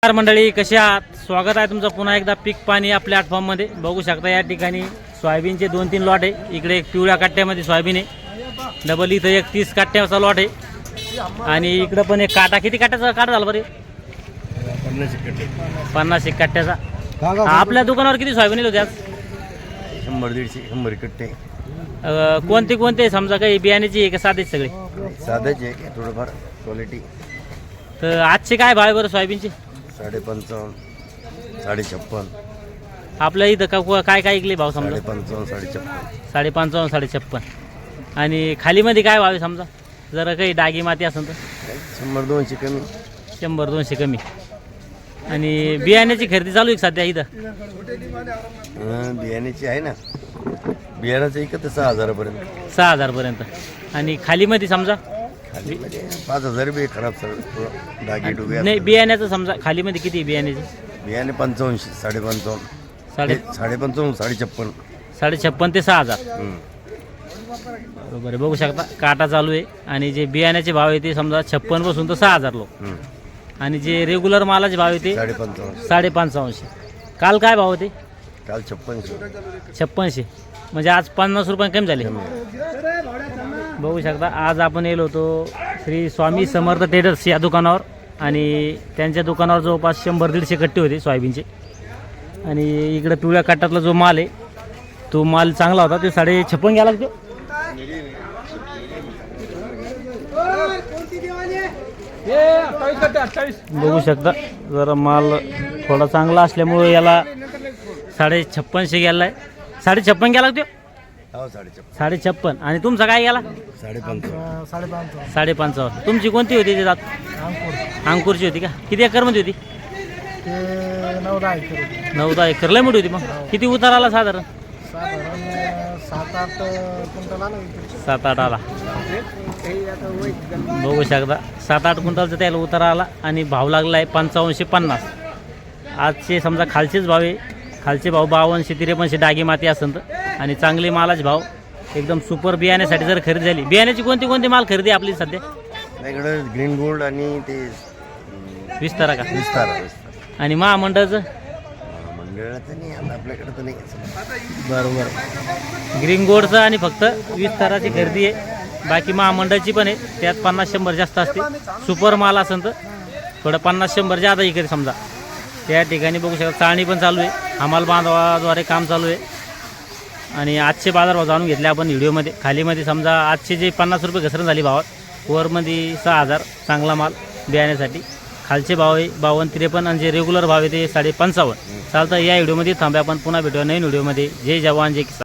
नमस्कार मंडळी, कसे आहात? स्वागत आहे तुमचं पुन्हा एकदा पीक पाणी या प्लॅटफॉर्ममध्ये. बघू शकता या ठिकाणी सोयाबीनचे 2-3 लॉट आहे. इकडे एक पिवळ्या कट्ट्यामध्ये सोयाबीन आहे, डबल इथं एक 30 कट्ट्याचा लॉट आहे आणि इकडं पण एक काटा. किती कट्ट्याचा काटा झाला बरे? 50 कट्ट्याचा. आपल्या दुकानावर किती सोयाबीन होते आज? 100-150 कट्टे. कोणते कोणते समजा काही बियाण्याची आहे का साधेच सगळे? साधेच आहे, थोडंफार क्वालिटी. तर आजचे काय भाव आहे बरं सोयाबीनचे? 55, 56. आपल्या इथं काय काय ऐकले भाव समजा? 55, 56. 55, 56. आणि खालीमध्ये काय भाव आहे समजा, जरा काही डागी माती असेल तर? 100-200 कमी. 100-200 कमी. आणि बियाण्याची खरेदी चालू आहे का सध्या इथं? बियाण्याची आहे ना, बियाण्याचं एकच 6,000 पर्यंत. 6,000 पर्यंत. आणि खालीमध्ये समजा खाली म्हणजे 5,000 बी खराब सर, डागी डुगे. नाही, बियाण्याचं समजा खालीमध्ये किती आहे बियाण्याचे? बियाणे 55, 55.5, 55, 56. 56 ते 6,000 बरोबर आहे. बघू शकता काटा चालू आहे. आणि जे बियाण्याचे भाव आहे ते समजा 56 पासून तर 6,000 लोक. आणि जे रेग्युलर मालाचे भाव आहे ते 55. 55. काल काय भाव होते? काल 56. 56. म्हणजे आज 50 रुपये कमी झाले. बघू शकता आज आपण येलो होतो श्री स्वामी समर्थ ट्रेडर्स या दुकानावर. आणि त्यांच्या दुकानावर जवळपास 100-150 कट्टे होते सोयाबीनचे. आणि इकडं पिवळ्या कट्ट्यातला जो माल आहे तो माल चांगला होता. ते 56.5 गेला तो. बघू शकता जरा माल थोडा चांगला असल्यामुळे याला 56.5 गेला आहे. 56.5 गेला तो. हो, 56. 56. आणि तुमचा काय गेला? 55. 55. तुमची कोणती होती ते जात? अंकुरची होती का? किती एकरमध्ये होती? 9-10 एकर. लय मोठी होती. मग किती उतार आला साधारण? 7-8 आला. बघू शकता 7-8 क्विंटलचा त्याला उतारा आला. आणि भाव लागला आहे 55-50. आजचे समजा खालचेच भाव आहे. खालचे भाव 52-53 डागी माती असेल तर. आणि चांगले मालाचे भाव एकदम सुपर. बियाण्यासाठी जर खरेदी झाली, बियाण्याची कोणती कोणती माल खरेदी आपली सध्या? इकडे ग्रीन गोल्ड आणि ते विस्तारा का? विस्तार. आणि महामंडळाचं? मंडळाचं नाही आता आपल्याकडे तर नाही. बरोबर. ग्रीन गोल्डचं आणि फक्त विस्ताराची खरेदी आहे. बाकी महामंडळाची पण आहे, त्यात 50-100 जास्त असते. सुपर माल असेल तर थोडं 50-100 जादा इकडे समजा. त्या ठिकाणी बघू शकता चाळणी पण चालू आहे. हमाल बांधवाद्वारे काम चालू आहे. आणि आजचे बाजारभाव जाणून घेतले आपण व्हिडिओमध्ये. खालीमध्ये समजा आजचे जे 50 रुपये घसरण झाली भावात, वरमध्ये 6,000 चांगला माल बियाण्यासाठी. खालचे भाव आहे 52-53. आणि जे रेग्युलर भाव आहे ते 55.5. चालतं. या व्हिडिओमध्ये थांबे आपण, पुन्हा भेटूया नवीन व्हिडिओमध्ये. जय जवान जय किसान.